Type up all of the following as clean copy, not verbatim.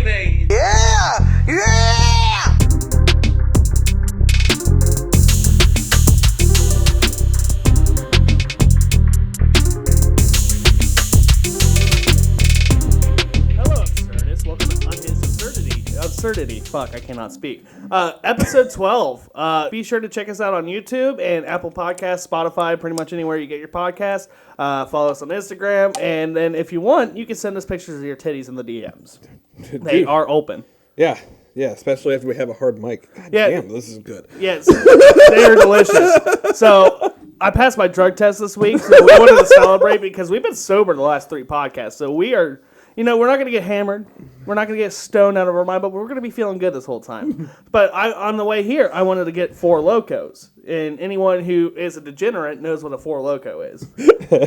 anything. Yeah! Yeah! Hello, absurdists. Welcome to Unhinged Absurdity. Fuck, I cannot speak. Episode 12. Be sure to check us out on YouTube and Apple Podcasts, Spotify, pretty much anywhere you get your podcasts. Follow us on Instagram. And then if you want, you can send us pictures of your titties in the DMs. They are open. Yeah, especially after we have a hard mic. God damn, this is good. Yes, they are delicious. So I passed my drug test this week, so we wanted to celebrate because we've been sober the last 3 podcasts. So we are, we're not going to get hammered. We're not going to get stoned out of our mind, but we're going to be feeling good this whole time. But on the way here, I wanted to get 4 Locos. And anyone who is a degenerate knows what a 4 Loco is.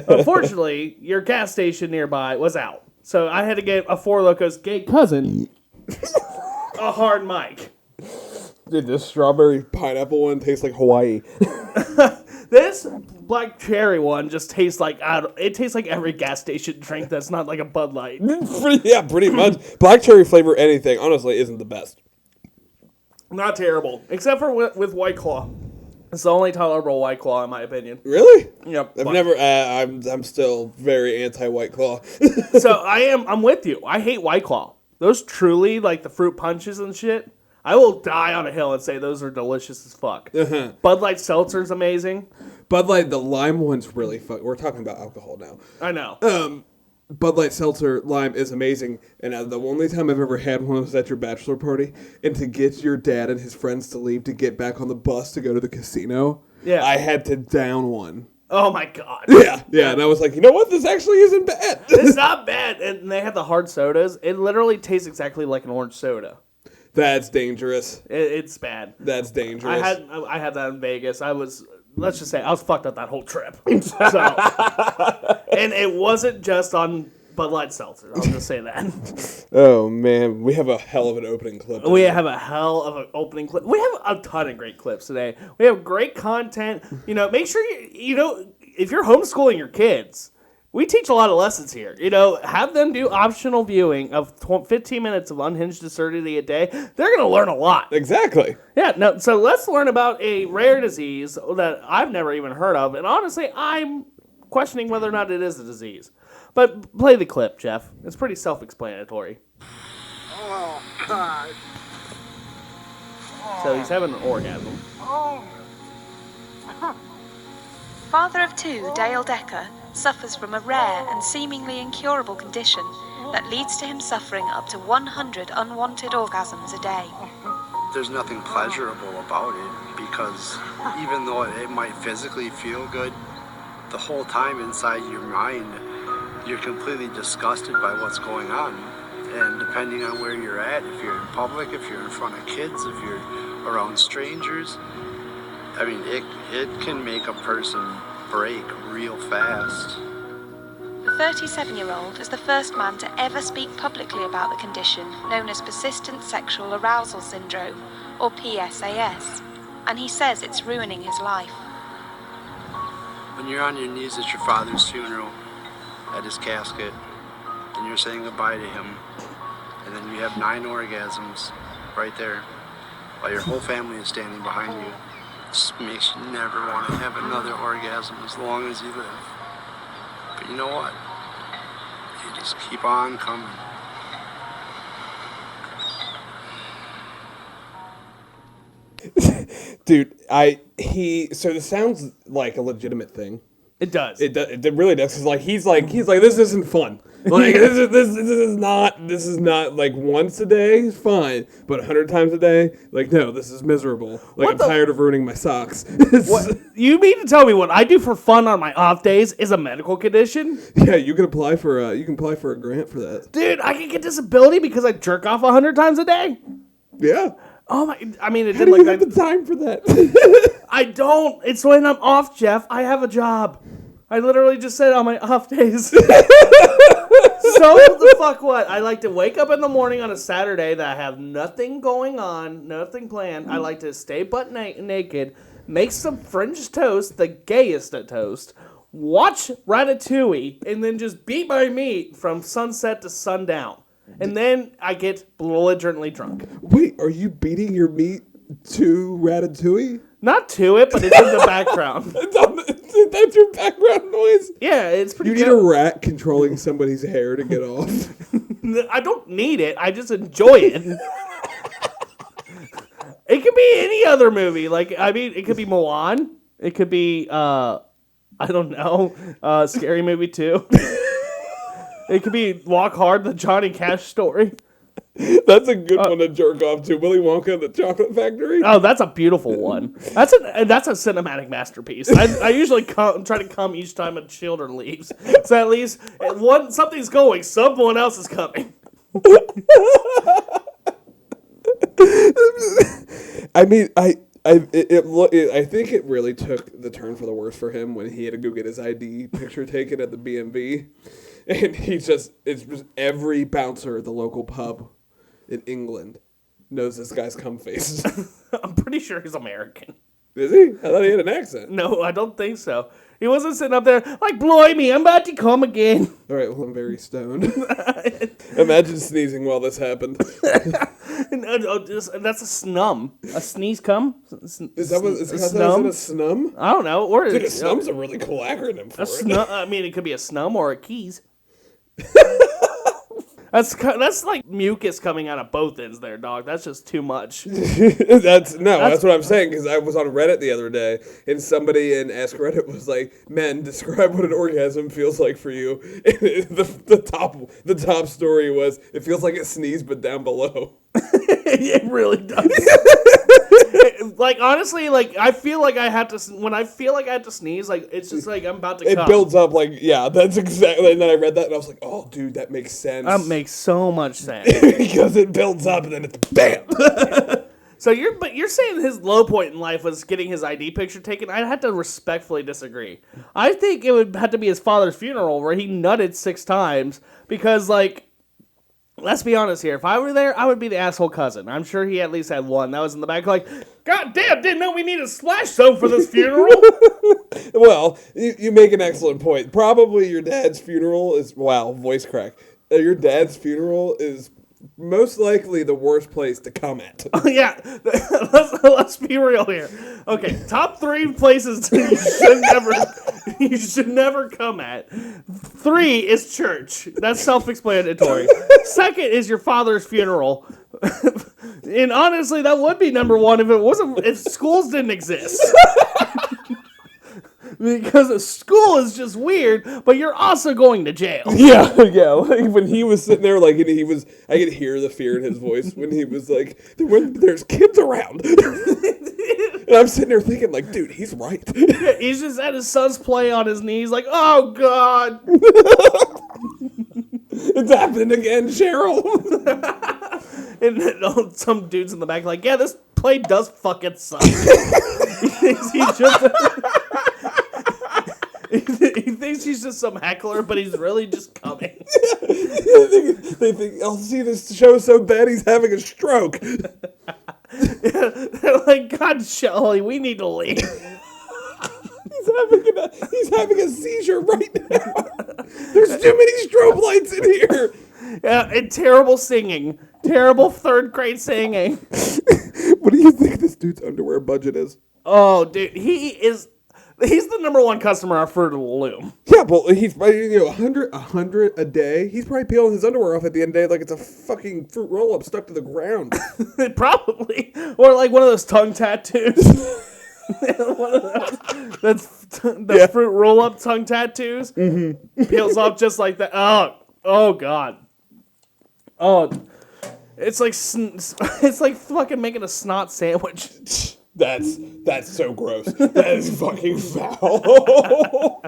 Unfortunately, your gas station nearby was out. So I had to get a 4 Loco's gay cousin a hard mic. Dude, this strawberry pineapple one tastes like Hawaii. This black cherry one just tastes like, it tastes like every gas station drink that's not like a Bud Light. Yeah, pretty much. Black cherry flavor anything, honestly, isn't the best. Not terrible. Except for with White Claw. It's the only tolerable White Claw, in my opinion. Really? Yep. I'm still very anti-White Claw. So I'm with you. I hate White Claw. Those truly, like the fruit punches and shit, I will die on a hill and say those are delicious as fuck. Uh-huh. Bud Light Seltzer's amazing. Bud Light, the lime one's really fun. We're talking about alcohol now. I know. Bud Light Seltzer Lime is amazing, and the only time I've ever had one was at your bachelor party, and to get your dad and his friends to leave to get back on the bus to go to the casino, I had to down one. Oh my god. Yeah, and I was like, you know what? This actually isn't bad. It's not bad. And they have the hard sodas. It literally tastes exactly like an orange soda. That's dangerous. It's bad. That's dangerous. I had that in Vegas. Let's just say, I was fucked up that whole trip. And it wasn't just on Bud Light Seltzer. I'll just say that. Oh, man. We have a hell of an opening clip. We have a hell of an opening clip. We have a ton of great clips today. We have great content. Make sure if you're homeschooling your kids, we teach a lot of lessons here. Have them do optional viewing of 15 minutes of unhinged absurdity a day. They're going to learn a lot. Exactly. Yeah, no. So let's learn about a rare disease that I've never even heard of. And honestly, I'm questioning whether or not it is a disease. But play the clip, Jeff. It's pretty self-explanatory. Oh, God. So he's having an orgasm. Father of 2, Dale Decker, suffers from a rare and seemingly incurable condition that leads to him suffering up to 100 unwanted orgasms a day. There's nothing pleasurable about it because even though it might physically feel good, the whole time inside your mind, you're completely disgusted by what's going on. And depending on where you're at, if you're in public, if you're in front of kids, if you're around strangers, it can make a person break real fast. The 37-year-old is the first man to ever speak publicly about the condition known as persistent sexual arousal syndrome, or PSAS, and he says it's ruining his life. When you're on your knees at your father's funeral, at his casket, and you're saying goodbye to him, and then you have 9 orgasms right there, while your whole family is standing behind you, it just makes you never want to have another orgasm as long as you live. But you know what? You just keep on coming. Dude, so this sounds like a legitimate thing. It does. It really does. Cause he's like, this isn't fun. Like this is not like once a day is fine, but 100 times a day, like no, this is miserable. Like I'm tired of ruining my socks. What? You mean to tell me what I do for fun on my off days is a medical condition? Yeah, you can apply for a grant for that. Dude, I can get disability because I jerk off 100 times a day. Yeah. Oh my! I mean, it How did do like you have the time for that? I don't. It's when I'm off, Jeff. I have a job. I literally just said on my off days. So the fuck what? I like to wake up in the morning on a Saturday that I have nothing going on, nothing planned. I like to stay butt naked, make some French toast, the gayest of toast, watch Ratatouille, and then just beat my meat from sunset to sundown. And then I get belligerently drunk. Wait, are you beating your meat to Ratatouille? Not to it, but it's in the background. That's your background noise? Yeah, it's pretty You need good. a rat controlling somebody's hair to get off. I don't need it. I just enjoy it. It could be any other movie. It could be Mulan. It could be, I don't know, Scary Movie 2. It could be Walk Hard, the Johnny Cash story. That's a good one to jerk off to. Willy Wonka and the Chocolate Factory. Oh, that's a beautiful one. That's a cinematic masterpiece. I usually try to come each time a children leaves. So at least something's going, someone else is coming. I mean, I think it really took the turn for the worse for him when he had to go get his ID picture taken at the BMV, and it's just every bouncer at the local pub in England knows this guy's cum face. I'm pretty sure he's American. Is he? I thought he had an accent. No, I don't think so. He wasn't sitting up there like, blimey, I'm about to come again. All right, well, I'm very stoned. Imagine sneezing while this happened. That's a snum. A sneeze cum? Is that what it's called? snum? Is it a snum? I don't know. Or Dude, a snum's a really cool acronym for it. I mean, it could be a snum or a keys. That's like mucus coming out of both ends there, dog. That's just too much. That's what I'm saying, because I was on Reddit the other day, and somebody in Ask Reddit was like, "Men, describe what an orgasm feels like for you." And the top story was, "It feels like it sneezed, but down below." It really does. Like, honestly, like, I feel like I have to, when I feel like I have to sneeze, like, it's just like I'm about to come. It builds up, like, yeah, that's exactly, and then I read that, and I was like, oh, dude, that makes sense. That makes so much sense. Because it builds up, and then it's bam! So you're saying his low point in life was getting his ID picture taken? I'd have to respectfully disagree. I think it would have to be his father's funeral, where he nutted 6 times, because, like, let's be honest here. If I were there, I would be the asshole cousin. I'm sure he at least had one. That was in the back like, God damn, didn't know we needed splash soap for this funeral. Well, you make an excellent point. Probably your dad's funeral is, wow, voice crack. Your dad's funeral is most likely the worst place to come at. Yeah, let's be real here. Okay, top 3 places you should never come at. 3 is church. That's self-explanatory. 2nd is your father's funeral. And honestly, that would be number 1 if schools didn't exist. Because a school is just weird, but you're also going to jail. Yeah. Like when he was sitting there, like I could hear the fear in his voice when he was like, "There's kids around," and I'm sitting there thinking, like, dude, he's right. He's just at his son's play on his knees, like, oh God, it's happening again, Cheryl. And then some dudes in the back, like, yeah, this play does fucking suck. He thinks he's just some heckler, but he's really just coming. They think, "I'll see this show so bad he's having a stroke." Yeah, they're like, God, Shelly, we need to leave. He's having a seizure right now. There's too many strobe lights in here. Yeah, and terrible singing. Terrible 3rd grade singing. What do you think this dude's underwear budget is? Oh, dude, he's the number 1 customer of Fruit of the Loom. Yeah, well, he's probably, 100 a day. He's probably peeling his underwear off at the end of the day like it's a fucking fruit roll-up stuck to the ground. Probably. Or like one of those tongue tattoos. One of those. That's fruit roll-up tongue tattoos. Mm-hmm. Peels off just like that. Oh God. Oh, it's like fucking making a snot sandwich. That's so gross. That is fucking foul.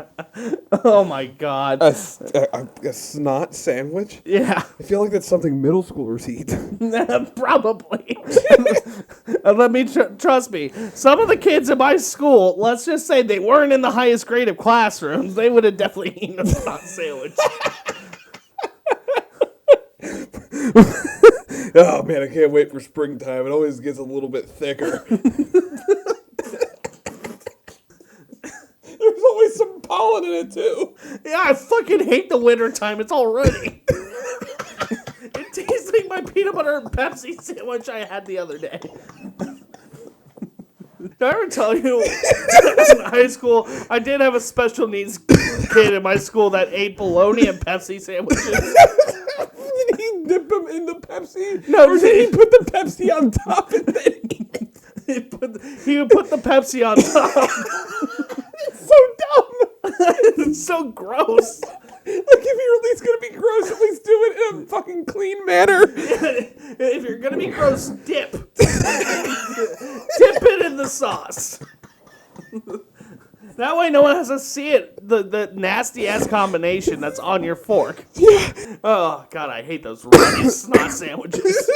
Oh my God. A snot sandwich? Yeah. I feel like that's something middle schoolers eat. Probably. Let me trust me. Some of the kids in my school, let's just say they weren't in the highest grade of classrooms, they would have definitely eaten a snot sandwich. Oh man, I can't wait for springtime. It always gets a little bit thicker. There's always some pollen in it too. Yeah, I fucking hate the winter time. It's already. It eating my peanut butter and Pepsi sandwich I had the other day. Did I ever tell you in high school, I did have a special needs kid in my school that ate bologna and Pepsi sandwiches? Did he dip them in the Pepsi? No, or did he put the Pepsi on top and then eat it? He would put the Pepsi on top. It's so dumb. It's so gross. Like, if you're at least going to be gross, at least do it in a fucking clean manner. If you're going to be gross, dip. Dip it in the sauce. That way no one has to see it, the nasty-ass combination that's on your fork. Yeah. Oh, God, I hate those runny snot sandwiches.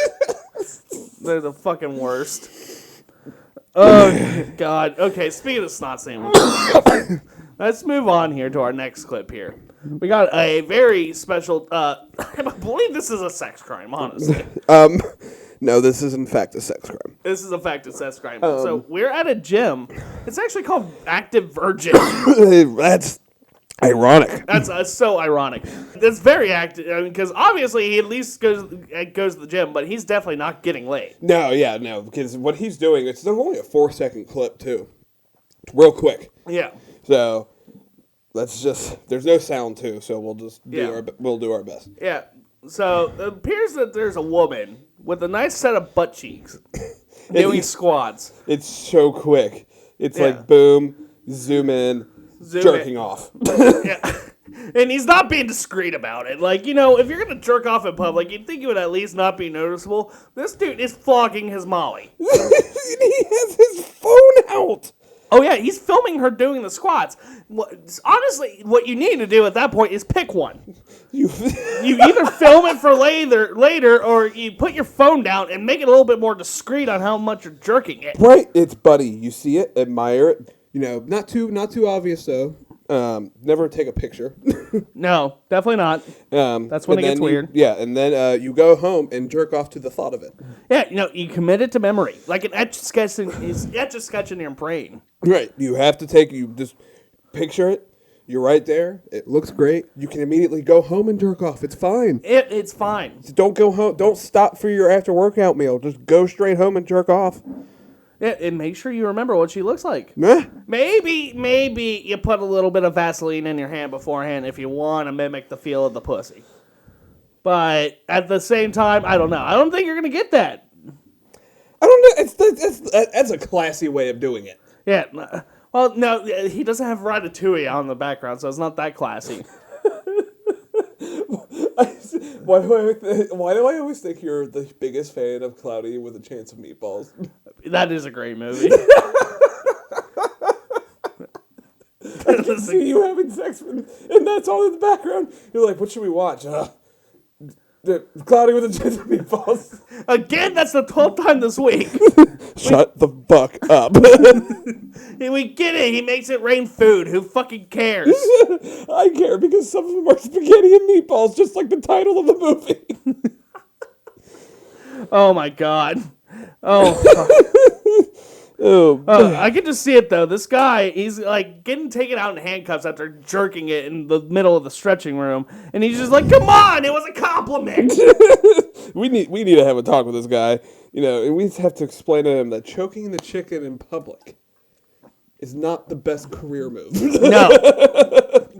They're the fucking worst. Oh, God. Okay, speaking of snot sandwiches, let's move on here to our next clip here. We got a very special, I believe this is a sex crime, honestly. No, this is in fact a sex crime. This is a fact of sex crime. So we're at a gym. It's actually called Active Virgin. That's ironic. That's so ironic. That's very active. I mean, because obviously he at least goes to the gym, but he's definitely not getting laid. No, because what he's doing, it's only a 4-second clip too. Real quick. Yeah. So there's no sound too, so we'll just do our best. Yeah. So it appears that there's a woman with a nice set of butt cheeks doing squats. It's so quick. It's like boom, zoom in, jerking off. Yeah. And he's not being discreet about it. Like, you know, if you're going to jerk off in public, you'd think it would at least not be noticeable. This dude is flogging his Molly. He has his phone out. Oh, yeah, he's filming her doing the squats. Honestly, what you need to do at that point is pick one. You either film it for later, or you put your phone down and make it a little bit more discreet on how much you're jerking it. Right, it's buddy. You see it, admire it. You know, not too obvious though. Never take a picture. No, definitely not. That's when it gets weird. And then you go home and jerk off to the thought of it. Yeah, you know, you commit it to memory, like an etch-a-sketch in your brain. Right, you just picture it. You're right there. It looks great. You can immediately go home and jerk off. It's fine. It's fine. Don't go home. Don't stop for your after workout meal. Just go straight home and jerk off. Yeah, and make sure you remember what she looks like. Nah. Maybe you put a little bit of Vaseline in your hand beforehand if you want to mimic the feel of the pussy. But at the same time, I don't know. I don't think you're going to get that. I don't know. That's a classy way of doing it. Yeah. Well, no, he doesn't have Ratatouille on the background, so it's not that classy. Why do I always think you're the biggest fan of Cloudy with a Chance of Meatballs? That is a great movie. I can see you having sex with, and that's all in the background. You're like, what should we watch? Cloudy with a Chance of Meatballs. Again, that's the 12th time this week. Shut the fuck up. We get it. He makes it rain food. Who fucking cares? I care because some of them are spaghetti and meatballs, just like the title of the movie. Oh my god. I can just see it though. This guy, he's like getting taken out in handcuffs after jerking it in the middle of the stretching room, and he's just like, "Come on, it was a compliment." We need to have a talk with this guy. You know, and we have to explain to him that choking the chicken in public is not the best career move. No.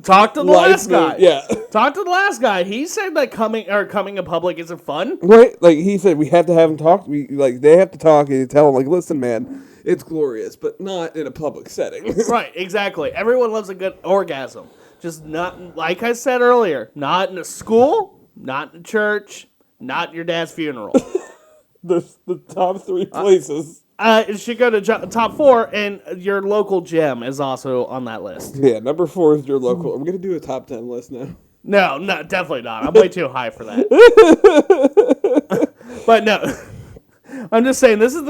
Talk to the last guy. Yeah. Talk to the last guy. He said that coming in public isn't fun. Right? Like he said, we have to have him talk. They have to talk and tell him, like, listen, man, it's glorious, but not in a public setting. Right? Exactly. Everyone loves a good orgasm. Just not, like I said earlier, not in a school, not in a church, not in your dad's funeral. The top 3 places. It should go to top 4, and your local gym is also on that list. Yeah, number 4 is your local. I'm going to do a top 10 list now. No, definitely not. I'm way too high for that. But no, I'm just saying this is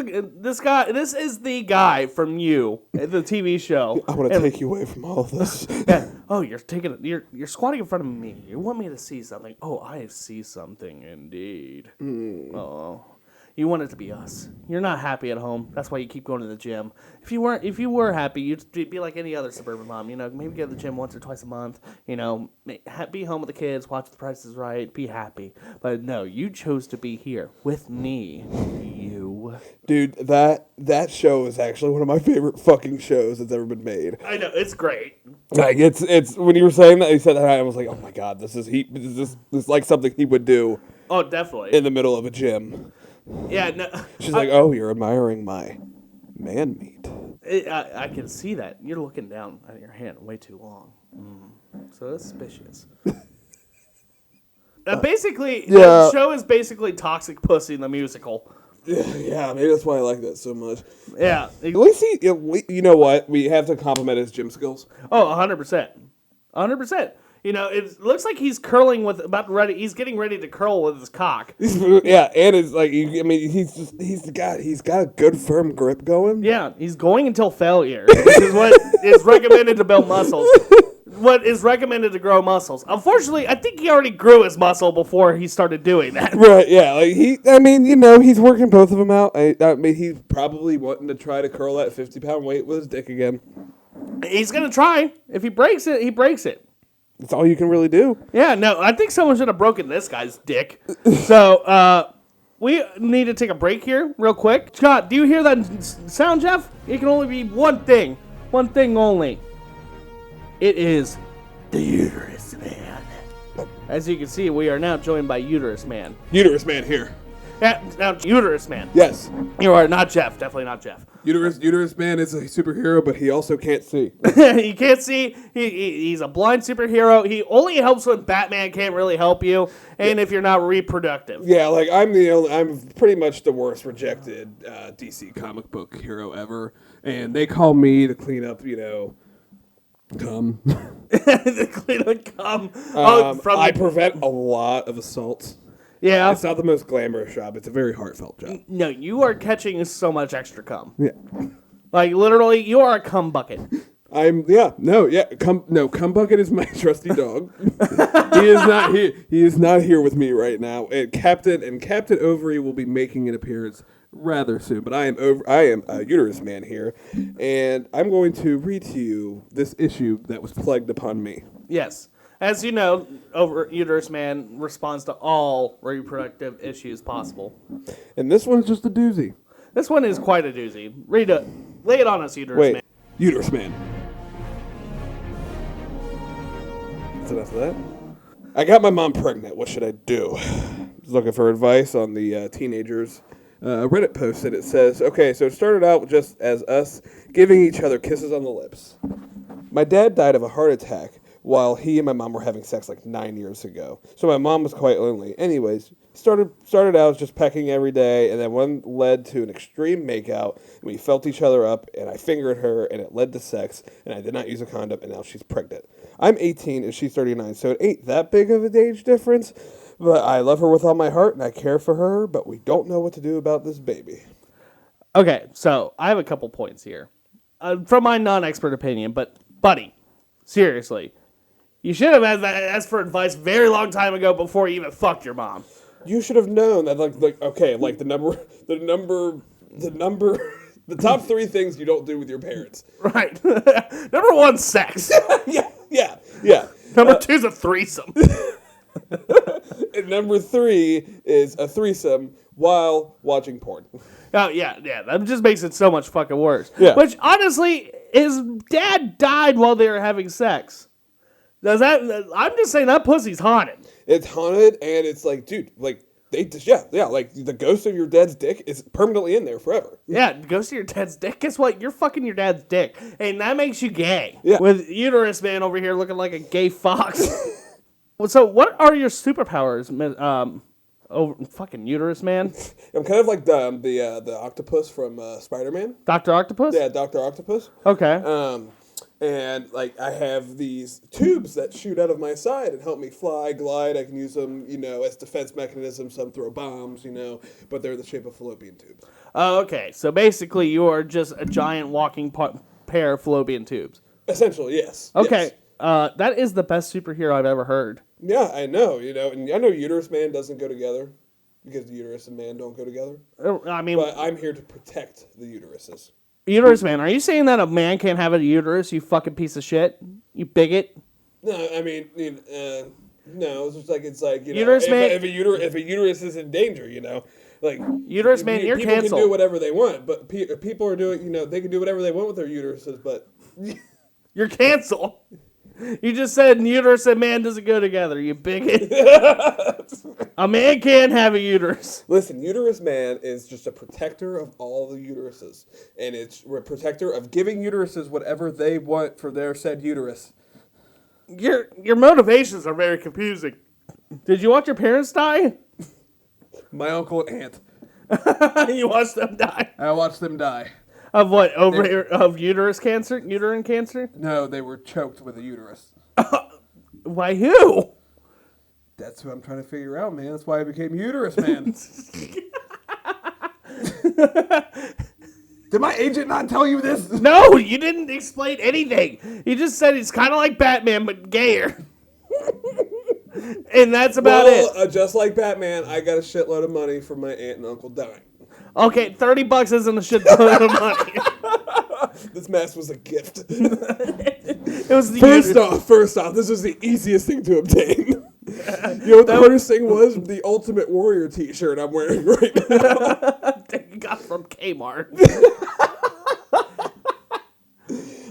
the guy from You, the TV show. I want to take you away from all of this. Yeah. Oh, you're squatting in front of me. You want me to see something? Oh, I see something indeed. Oh. You want it to be us. You're not happy at home. That's why you keep going to the gym. If you were happy, you'd be like any other suburban mom. Maybe go to the gym once or twice a month. Be home with the kids, watch The Price is Right, be happy. But no, you chose to be here with me. You. Dude, that show is actually one of my favorite fucking shows that's ever been made. I know, it's great. Like it's when you were saying that, you said that, I was like, oh my god, this is like something he would do. Oh, definitely. In the middle of a gym. Yeah, no. She's like, oh, you're admiring my man meat. I can see that. You're looking down at your hand way too long. So suspicious. Basically, the show is basically Toxic Pussy the musical. Yeah, maybe that's why I like that so much. Yeah. At least you know what? We have to compliment his gym skills. Oh, 100%. 100%. It looks like he's curling he's getting ready to curl with his cock. Yeah, and it's like, he's got a good firm grip going. Yeah, he's going until failure, which is what is recommended to build muscles. What is recommended to grow muscles. Unfortunately, I think he already grew his muscle before he started doing that. Right, yeah. Like he's working both of them out. He's probably wanting to try to curl that 50-pound weight with his dick again. He's going to try. If he breaks it, he breaks it. That's all you can really do. Yeah, no, I think someone should have broken this guy's dick. So, we need to take a break here real quick. Scott, do you hear that sound, Jeff? It can only be one thing. One thing only. It is the Uterus Man. As you can see, we are now joined by Uterus Man. Uterus Man here. Yeah, now Uterus Man. Yes. You are not Jeff. Definitely not Jeff. Uterus Man is a superhero, but he also can't see. He can't see. He's a blind superhero. He only helps when Batman can't really help you, and if you're not reproductive. Yeah, like I'm pretty much the worst rejected DC comic book hero ever, and they call me to clean up, cum. The clean up cum. I prevent a lot of assaults. Yeah. It's not the most glamorous job. It's a very heartfelt job. No, you are catching so much extra cum. Yeah. Like, literally, you are a cum bucket. Cum bucket is my trusty dog. He is not here. He is not here with me right now. And Captain Ovary will be making an appearance rather soon. But I am a Uterus Man here, and I'm going to read to you this issue that was plagued upon me. Yes. As you know, Uterus Man responds to all reproductive issues possible. And this one's just a doozy. This one is quite a doozy. Read it. Lay it on us, Uterus Man. Uterus Man. That's enough of that. I got my mom pregnant. What should I do? I was looking for advice on the teenagers Reddit post, and it says, okay, so it started out just as us giving each other kisses on the lips. My dad died of a heart attack while he and my mom were having sex like 9 years ago. So my mom was quite lonely. Anyways, started out just pecking every day, and then one led to an extreme makeout, and we felt each other up, and I fingered her, and it led to sex, and I did not use a condom, and now she's pregnant. I'm 18, and she's 39, so it ain't that big of an age difference, but I love her with all my heart, and I care for her, but we don't know what to do about this baby. Okay, so I have a couple points here. From my non-expert opinion, but, buddy, seriously, you should have asked for advice very long time ago before you even fucked your mom. You should have known that, the top 3 things you don't do with your parents. Right. Number 1, sex. Yeah. Number 2 is a threesome. And number 3 is a threesome while watching porn. Oh, yeah. That just makes it so much fucking worse. Yeah. Which, honestly, his dad died while they were having sex. I'm just saying that pussy's haunted. It's haunted, and it's like, dude, like, like, the ghost of your dad's dick is permanently in there forever. Yeah, ghost of your dad's dick. Guess what? You're fucking your dad's dick, and that makes you gay. Yeah. With Uterus Man over here looking like a gay fox. So, what are your superpowers, fucking Uterus Man? I'm kind of like the octopus from Spider-Man. Dr. Octopus? Yeah, Dr. Octopus. Okay. And, like, I have these tubes that shoot out of my side and help me fly, glide. I can use them, as defense mechanisms. Some throw bombs, but they're the shape of fallopian tubes. Oh, okay. So, basically, you are just a giant walking pair of fallopian tubes. Essentially, yes. Okay. Yes. That is the best superhero I've ever heard. Yeah, I know, and I know Uterus Man doesn't go together. because the uterus and man don't go together. I mean, but I'm here to protect the uteruses. Uterus Man, are you saying that a man can't have a uterus, you fucking piece of shit? You bigot? No, I mean, no, it's like you know, Uterus Man, if a uterus is in danger, you know, like Uterus Man, you're people canceled. can do whatever they want, but people are doing, you know, they can do whatever they want with their uteruses, but you're canceled. You just said uterus and man doesn't go together, you bigot. A man can't have a uterus. Listen, Uterus Man is just a protector of all the uteruses, and it's a protector of giving uteruses whatever they want for their said uterus. Your motivations are very confusing. Did you watch your parents die? My uncle and aunt. You watched them die? I watched them die. Of what? Of uterus cancer? Uterine cancer? No, they were choked with a uterus. Why who? That's what I'm trying to figure out, man. That's why I became Uterus Man. Did my agent not tell you this? No, you didn't explain anything. You just said it's kind of like Batman, but gayer. And that's about it. Just like Batman, I got a shitload of money from my aunt and uncle dying. Okay, $30 isn't a shitload of money. This mask was a gift. It was the First off, this was the easiest thing to obtain. You know what the hardest thing was? The Ultimate Warrior t-shirt I'm wearing right now. That you got from Kmart.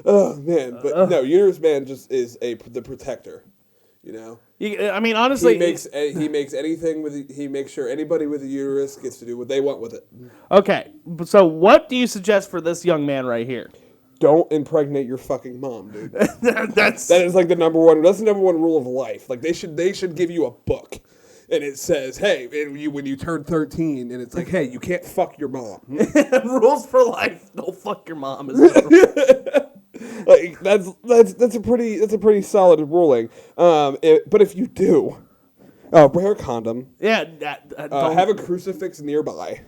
Oh, man. But no, Uterus Man just is the protector. You know? I mean, honestly... He makes anything with... He makes sure anybody with a uterus gets to do what they want with it. Okay, so what do you suggest for this young man right here? Don't impregnate your fucking mom, dude. That is like the number one. That's the number one rule of life. Like they should give you a book, and it says, "Hey, when you turn 13, and it's like, hey, you can't fuck your mom." Rules for life. Don't fuck your mom. Like that's a pretty solid ruling. But if you do, wear a condom. Yeah. Have a crucifix nearby.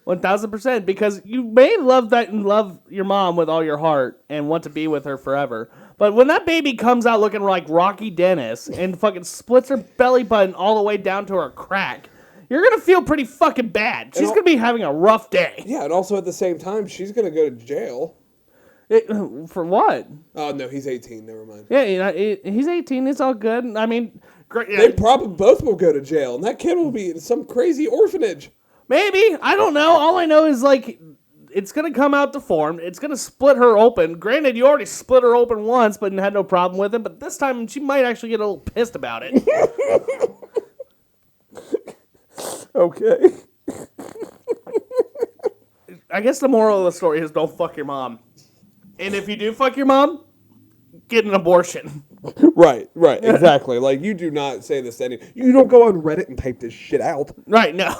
1,000%, because you may love that and love your mom with all your heart and want to be with her forever. But when that baby comes out looking like Rocky Dennis and fucking splits her belly button all the way down to her crack, you're going to feel pretty fucking bad. She's going to be having a rough day. Yeah, and also at the same time, she's going to go to jail. For what? Oh, no, he's 18. Never mind. Yeah, he's 18. It's all good. I mean... They probably both will go to jail, and that kid will be in some crazy orphanage. Maybe. I don't know. All I know is, like, it's going to come out deformed. It's going to split her open. Granted, you already split her open once, but had no problem with it. But this time, she might actually get a little pissed about it. Okay. I guess the moral of the story is don't fuck your mom. And if you do fuck your mom, get an abortion. Right, exactly. Like, you do not say this to anyone. You don't go on Reddit and type this shit out. Right, no.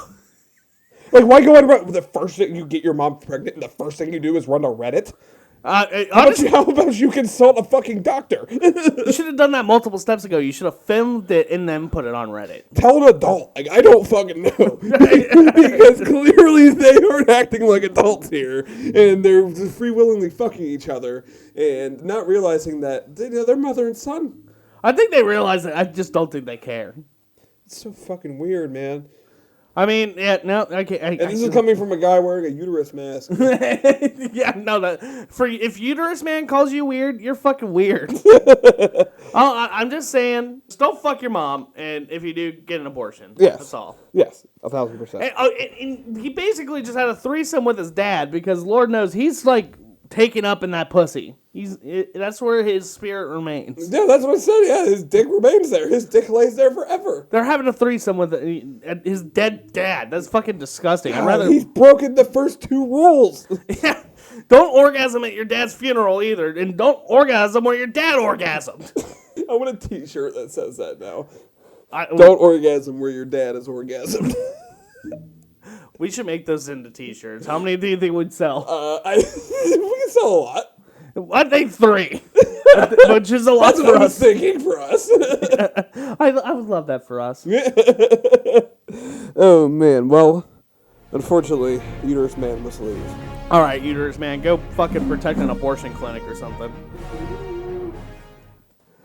Like, why go on Reddit? The first thing you get your mom pregnant, and the first thing you do is run to Reddit? How about you consult a fucking doctor? You should have done that multiple steps ago. You should have filmed it and then put it on Reddit. Tell an adult. Like, I don't fucking know. Because clearly they aren't acting like adults here. And they're free-willingly fucking each other and not realizing that they're mother and son. I think they realize that. I just don't think they care. It's so fucking weird, man. I mean, yeah, no, I can't. And this is coming from a guy wearing a uterus mask. Yeah, no, if Uterus Man calls you weird, you're fucking weird. I'm just saying, just don't fuck your mom, and if you do, get an abortion. Yes. That's all. Yes, 1,000%. And he basically just had a threesome with his dad, because Lord knows he's, like, taken up in that pussy. That's where his spirit remains. Yeah, that's what I said. Yeah, his dick remains there. His dick lays there forever. They're having a threesome with his dead dad. That's fucking disgusting. He's broken the first two rules. Yeah. Don't orgasm at your dad's funeral either, and don't orgasm where your dad orgasmed. I want a t-shirt that says that now. Don't orgasm where your dad is orgasmed. We should make those into t-shirts. How many do you think we'd sell? We can sell a lot. I think 3. Which is a lot for us. That's what I was thinking for us. I would love that for us. Oh, man. Well, unfortunately, Uterus Man must leave. All right, Uterus Man, go fucking protect an abortion clinic or something.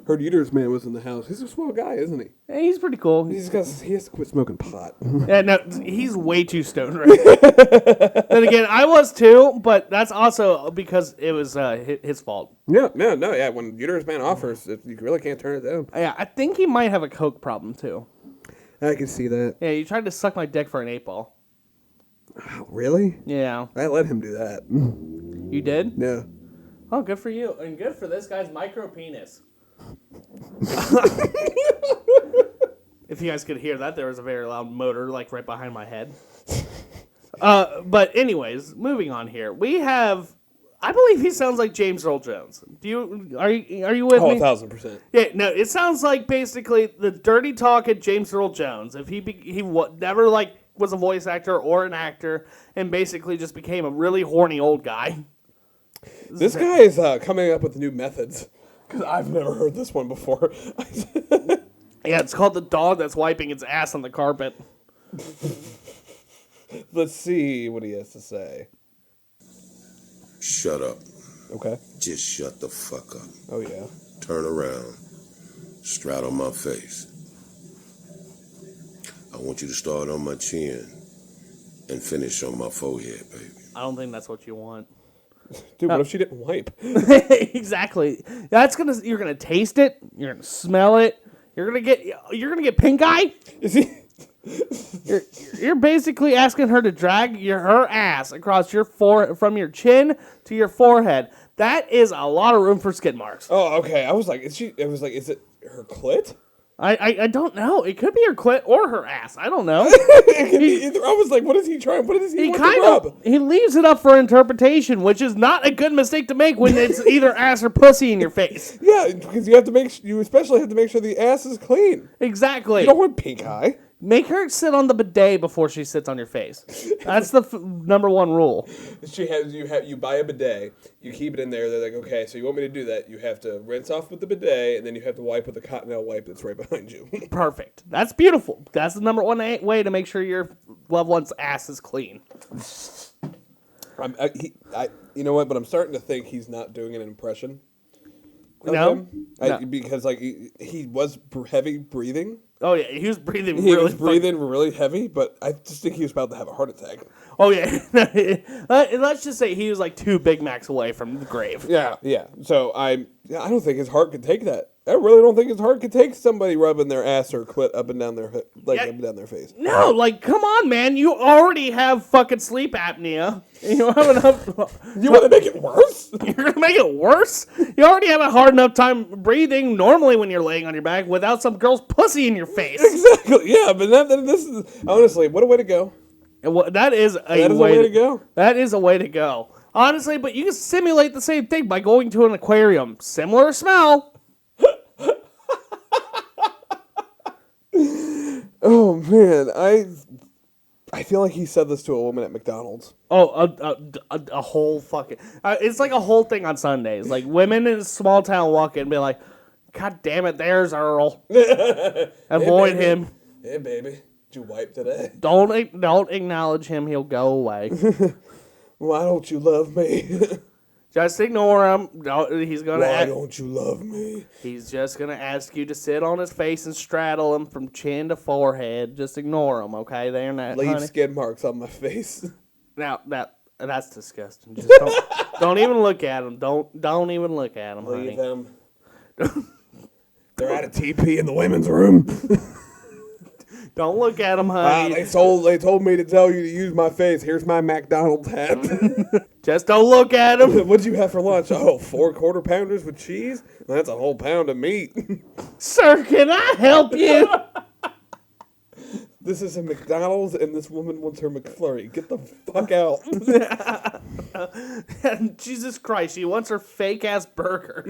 Heard Uterus Man was in the house. He's a swell guy, isn't he? Yeah, he's pretty cool. He has to quit smoking pot. Yeah, no, he's way too stoned right now. Then again, I was too, but that's also because it was his fault. Yeah. When Uterus Man offers, you really can't turn it down. Yeah, I think he might have a coke problem too. I can see that. Yeah, he tried to suck my dick for an 8-ball. Oh, really? Yeah. I let him do that. You did? Yeah. Oh, good for you. And good for this guy's micro penis. If you guys could hear that, there was a very loud motor like right behind my head. But anyways, moving on here. We have, I believe he sounds like James Earl Jones. Are you with me? 1,000%. Yeah, no, it sounds like basically the dirty talk at James Earl Jones. If he never like was a voice actor or an actor and basically just became a really horny old guy. This guy is coming up with new methods. Because I've never heard this one before. Yeah, it's called the dog that's wiping its ass on the carpet. Let's see what he has to say. Shut up. Okay. Just shut the fuck up. Oh, yeah. Turn around. Straddle my face. I want you to start on my chin and finish on my forehead, baby. I don't think that's what you want. Dude, what if she didn't wipe? Exactly. You're gonna taste it. You're gonna smell it. You're gonna get pink eye. Is he? You're basically asking her to drag her ass across your from your chin to your forehead. That is a lot of room for skid marks. Oh, okay. I was like, is it her clit? I don't know. It could be her clit or her ass. I don't know. It could be either. I was like, what is he trying? What is he want to rub? He leaves it up for interpretation, which is not a good mistake to make when it's either ass or pussy in your face. Yeah, because you especially have to make sure the ass is clean. Exactly. You don't want pink eye. Make her sit on the bidet before she sits on your face. That's the number one rule. You buy a bidet, you keep it in there. They're like, okay, so you want me to do that? You have to rinse off with the bidet, and then you have to wipe with the Cottonelle wipe that's right behind you. Perfect. That's beautiful. That's the number one way to make sure your loved one's ass is clean. You know what? But I'm starting to think he's not doing an impression. No? Because like he was heavy breathing. Oh yeah, he was breathing. He was breathing really heavy, but I just think he was about to have a heart attack. Oh yeah, let's just say he was like 2 Big Macs away from the grave. Yeah. So I don't think his heart could take that. I really don't think his heart could take somebody rubbing their ass or clit up and down their up and down their face. No, like come on, man, you already have fucking sleep apnea. You don't have enough. You want to make it worse? You're gonna make it worse. You already have a hard enough time breathing normally when you're laying on your back without some girl's pussy in your face. Exactly. Yeah, but this is honestly what a way to go. That is a way to go. That is a way to go. Honestly, but you can simulate the same thing by going to an aquarium. Similar smell. Oh man, I feel like he said this to a woman at McDonald's. Oh, a whole fucking... it's like a whole thing on Sundays. Like, women in a small town walk in and be like, God damn it, there's Earl. Avoid him. Hey, baby. Did you wipe today? Don't acknowledge him. He'll go away. Why don't you love me? Just ignore him. He's gonna. Why don't you love me? He's just gonna ask you to sit on his face and straddle him from chin to forehead. Just ignore him, okay? They're not. Leave honey. skid marks on my face. Now that's disgusting. Just don't even look at him. Don't even look at him. Leave honey. them. They're at a TP in the women's room. Don't look at him, honey. They told me to tell you to use my face. Here's my McDonald's hat. Just don't look at him. What'd you have for lunch? Oh, 4 quarter pounders with cheese? That's a whole pound of meat. Sir, can I help you? This is a McDonald's, and this woman wants her McFlurry. Get the fuck out. Jesus Christ, she wants her fake-ass burger.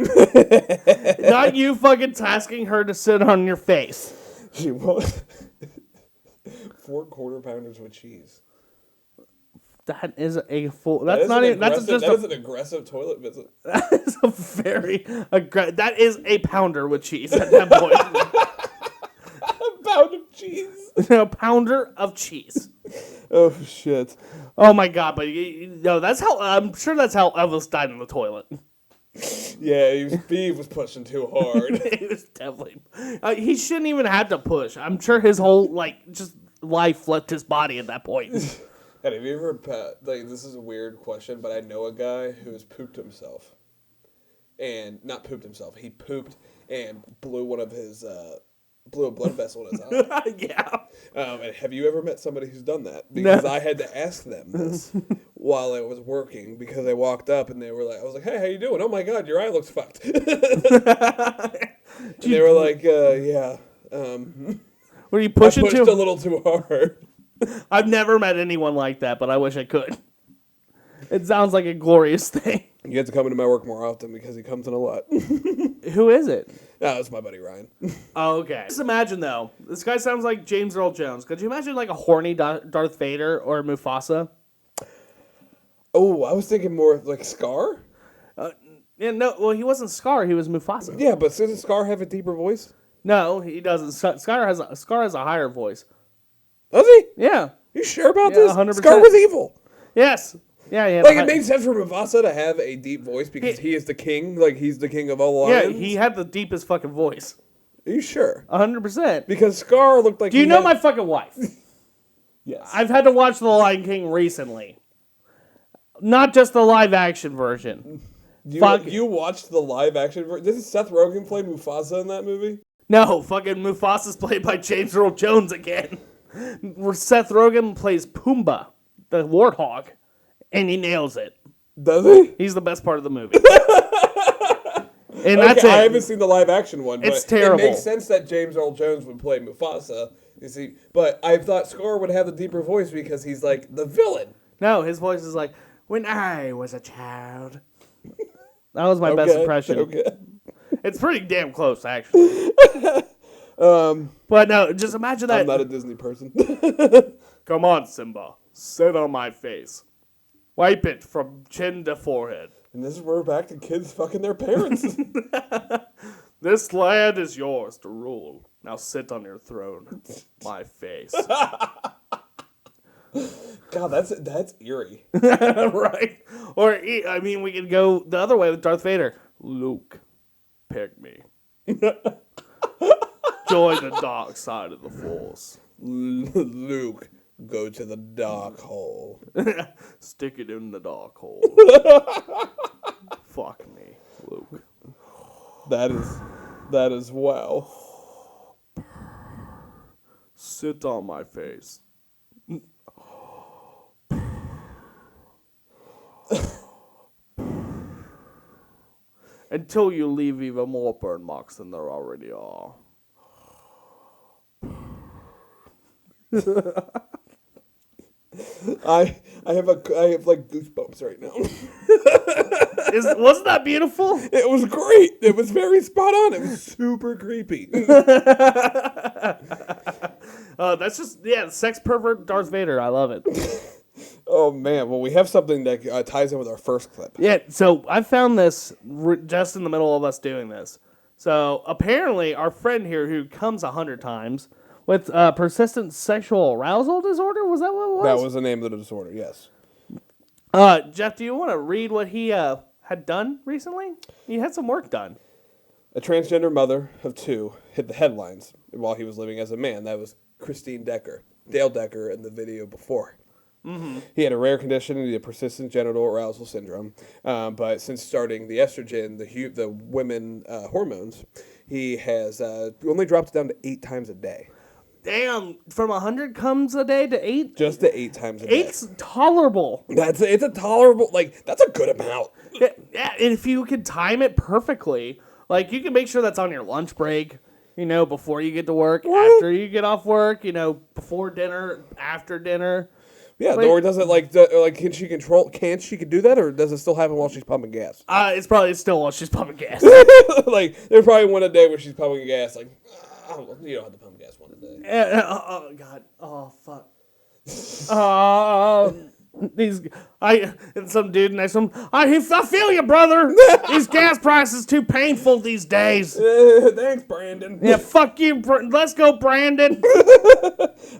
Not you fucking tasking her to sit on your face. She wants 4 quarter pounders with cheese. That is a full. That's not even. That's just. That is an aggressive toilet visit. That is a very aggressive. That is a pounder with cheese at that point. A pound of cheese. A pounder of cheese. Oh shit. Oh my god! But no, that's how. I'm sure that's how Elvis died in the toilet. Yeah, Steve was pushing too hard. He was definitely. He shouldn't even have to push. I'm sure his whole just life left his body at that point. And have you ever this is a weird question, but I know a guy who has pooped himself, and not pooped himself. He pooped and blew one of his blew a blood vessel in his eye. Yeah. And have you ever met somebody who's done that? Because No. I had to ask them this while I was working, because they walked up and they were like, I was like, hey, how you doing? Oh my God, your eye looks fucked. And they were like, yeah. Were you pushing I pushed too? a little too hard. I've never met anyone like that, but I wish I could. It sounds like a glorious thing. You have to come into my work more often because he comes in a lot. Who is it? No, it's my buddy Ryan. Oh, okay. Just imagine, though. This guy sounds like James Earl Jones. Could you imagine, like, a horny Darth Vader or Mufasa? Oh, I was thinking more of, like, Scar? Yeah, no, well, he wasn't Scar. He was Mufasa. Yeah, but doesn't Scar have a deeper voice? No, he doesn't. Scar has a higher voice. Does he? Yeah. You sure about Yeah, this? 100%. Scar was evil. Yes. Yeah, yeah. Like, it made sense for Mufasa to have a deep voice because he is the king. Like, he's the king of all Yeah, lions. he had the deepest fucking voice. Are you sure? 100%. Because Scar looked like Do you know my fucking wife? Yes. I've had to watch The Lion King recently. Not just the live action version. You watched the live action version? Doesn't Seth Rogen play Mufasa in that movie? No, fucking Mufasa's played by James Earl Jones again. Where Seth Rogen plays Pumbaa, the warthog, and he nails it. Does he? He's the best part of the movie. And that's it. I haven't seen the live action one. It's but terrible. It makes sense that James Earl Jones would play Mufasa. You see, but I thought Scar would have a deeper voice because he's like the villain. No, his voice is like, when I was a child. That was my best impression. Okay. It's pretty damn close, actually. But no, just imagine that. I'm not a Disney person. Come on, Simba. Sit on my face. Wipe it from chin to forehead. And this is where we're back to kids fucking their parents. This land is yours to rule. Now sit on your throne. My face. God, that's eerie. Right? Or, I mean, we could go the other way with Darth Vader. Luke, pick me. Join the dark side of the Force. Luke, go to the dark hole. Stick it in the dark hole. Fuck me, Luke. That is wow. Sit on my face. Until you leave even more burn marks than there already are. I have like goosebumps right now. Wasn't that beautiful? It was great. It was very spot on. It was super creepy. That's just, sex pervert Darth Vader. I love it. Oh, man. Well, we have something that ties in with our first clip. Yeah, so I found this just in the middle of us doing this. So apparently our friend here who comes 100 times with persistent sexual arousal disorder, was that what it was? That was the name of the disorder, yes. Jeff, do you want to read what he had done recently? He had some work done. A transgender mother of two hit the headlines while he was living as a man. That was Dale Decker in the video before. Mm-hmm. He had a rare condition, the persistent genital arousal syndrome. But since starting the estrogen, the women hormones, he has only dropped it down to 8 times a day. Damn, from 100 comes a day to 8? Just to 8 times a day. 8's tolerable. It's a tolerable, that's a good amount. Yeah, and if you could time it perfectly, like you can make sure that's on your lunch break, before you get to work, after you get off work, before dinner, after dinner. Yeah, or does it can't she do that, or does it still happen while she's pumping gas? It's probably still while she's pumping gas. There's probably one a day where she's pumping gas, you don't have to pump gas one a day. Oh God. Oh fuck. And some dude next to him. I feel you, brother. These gas prices too painful these days. Thanks, Brandon. Yeah, fuck you. Let's go, Brandon.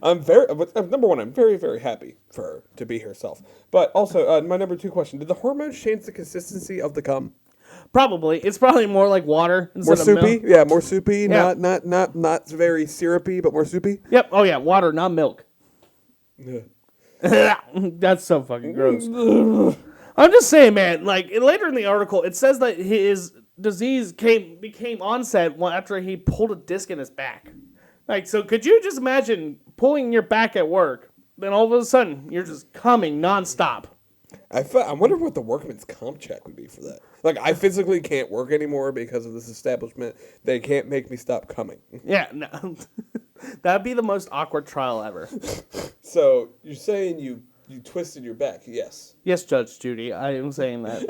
Number one, I'm very, very happy for her to be herself. But also, my number 2 question: did the hormones change the consistency of the cum? Probably. It's probably more like water More instead of soupy? milk. Yeah, more soupy. Yeah. Not very syrupy, but more soupy. Yep. Oh, yeah. Water, not milk. Yeah. That's so fucking gross. I'm just saying, man, like, later in the article, it says that his disease became onset after he pulled a disc in his back. Like, so could you just imagine pulling your back at work, then all of a sudden, you're just coming nonstop? I wonder what the workman's comp check would be for that. Like, I physically can't work anymore because of this establishment. They can't make me stop coming. Yeah, no. That'd be the most awkward trial ever. So, you're saying you twisted your back, yes. Yes, Judge Judy, I am saying that.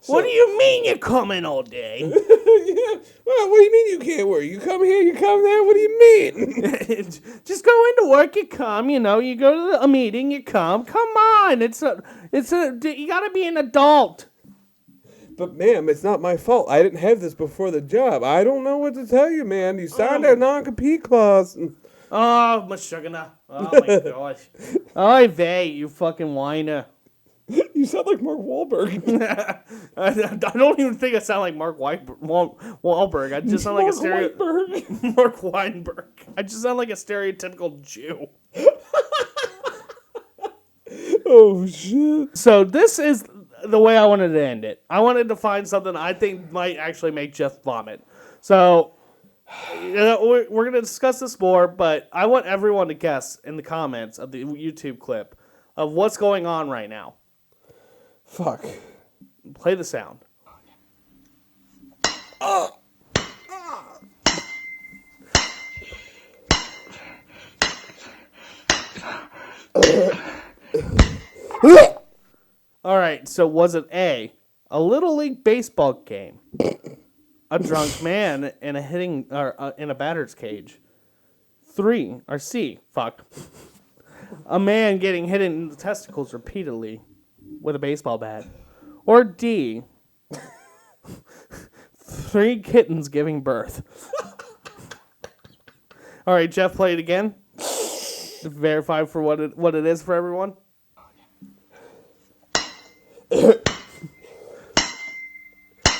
What do you mean you come in all day? Yeah. Well, what do you mean you can't work? You come here, you come there, what do you mean? Just go into work, you come, you go to a meeting, you come. Come on, you gotta be an adult. But, ma'am, it's not my fault. I didn't have this before the job. I don't know what to tell you, man. You signed a non-compete clause. Oh, Mashugana. Oh, my gosh. Oy vey, you fucking whiner. You sound like Mark Wahlberg. I don't even think I sound like Mark Wahlberg. I just sound like Mark Weinberg. I just sound like a stereotypical Jew. Oh, shit. So this is the way I wanted to end it. I wanted to find something I think might actually make Jeff vomit. So we're going to discuss this more, but I want everyone to guess in the comments of the YouTube clip of what's going on right now. Fuck. Play the sound. All right, so was it A, Little League baseball game, a drunk man in a batter's cage, a man getting hit in the testicles repeatedly with a baseball bat, or D, 3 kittens giving birth? All right, Jeff, play it again. To verify for what it is for everyone.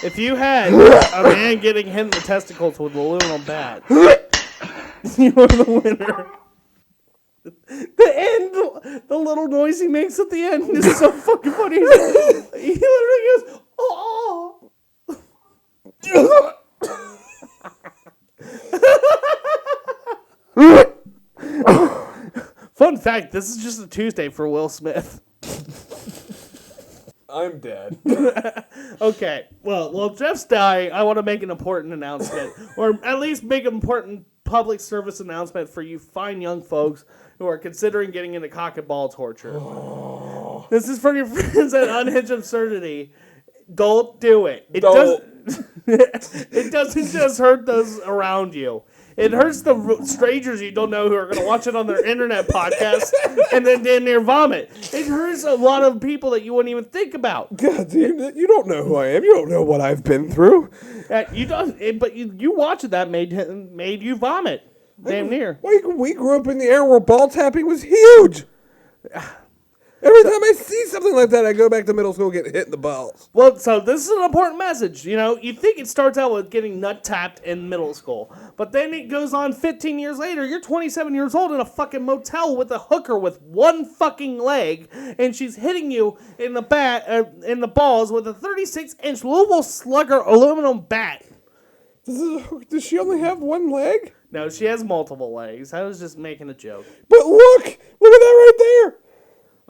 If you had a man getting hit in the testicles with an aluminum bat, you are the winner. The end, the little noise he makes at the end is so fucking funny. He literally goes, oh. Fun fact, this is just a Tuesday for Will Smith. I'm dead. Okay, well, Jeff's dying. I want to make an important announcement, or at least make an important public service announcement for you fine young folks who are considering getting into cock and ball torture. Oh. This is for your friends at Unhinged Absurdity. Don't do it. It doesn't just hurt those around you. It hurts the strangers you don't know who are going to watch it on their internet podcast and then damn near vomit. It hurts a lot of people that you wouldn't even think about. God, dude, you don't know who I am. You don't know what I've been through. You don't. But you watching that made you vomit. Damn near. We grew up in the era where ball tapping was huge. Every time I see something like that, I go back to middle school and get hit in the balls. Well, so this is an important message. You think it starts out with getting nut tapped in middle school, but then it goes on 15 years later. You're 27 years old in a fucking motel with a hooker with one fucking leg, and she's hitting you in the balls with a 36-inch Louisville Slugger aluminum bat. Does she only have one leg? No, she has multiple legs. I was just making a joke. But look at that right there.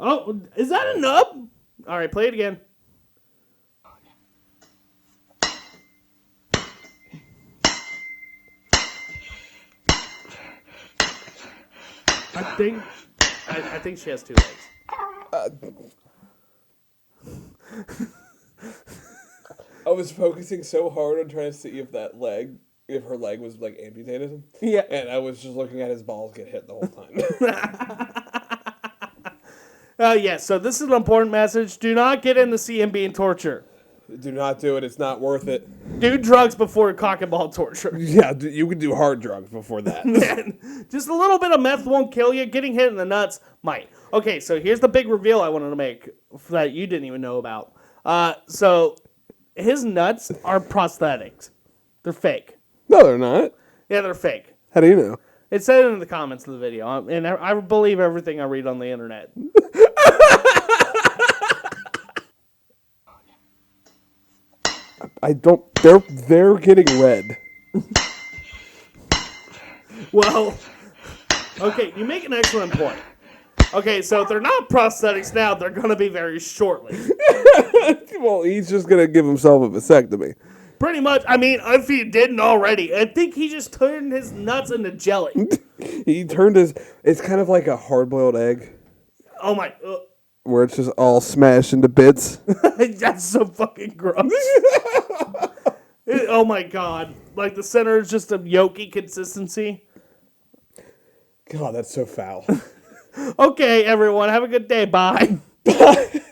Oh, is that a nub? All right, play it again. I think she has 2 legs. I was focusing so hard on trying to see if her leg was like amputated. Yeah. And I was just looking at his balls get hit the whole time. Yeah, so this is an important message. Do not get into CMB and torture. Do not do it. It's not worth it. Do drugs before cock and ball torture. Yeah, you can do hard drugs before that. Man, just a little bit of meth won't kill you. Getting hit in the nuts might. Okay, so here's the big reveal I wanted to make that you didn't even know about. So his nuts are prosthetics. They're fake. No, they're not. Yeah, they're fake. How do you know? It said it in the comments of the video, and I believe everything I read on the internet. I don't. They're getting red. Well, okay, you make an excellent point. Okay, so if they're not prosthetics now, they're going to be very shortly. Well, he's just gonna give himself a vasectomy. Pretty much. I mean, if he didn't already, I think he just turned his nuts into jelly. He turned his. It's kind of like a hard-boiled egg. Oh my. Where it's just all smashed into bits. That's so fucking gross. Oh my god. Like the center is just a yolky consistency. God, that's so foul. Okay, everyone. Have a good day. Bye. Bye.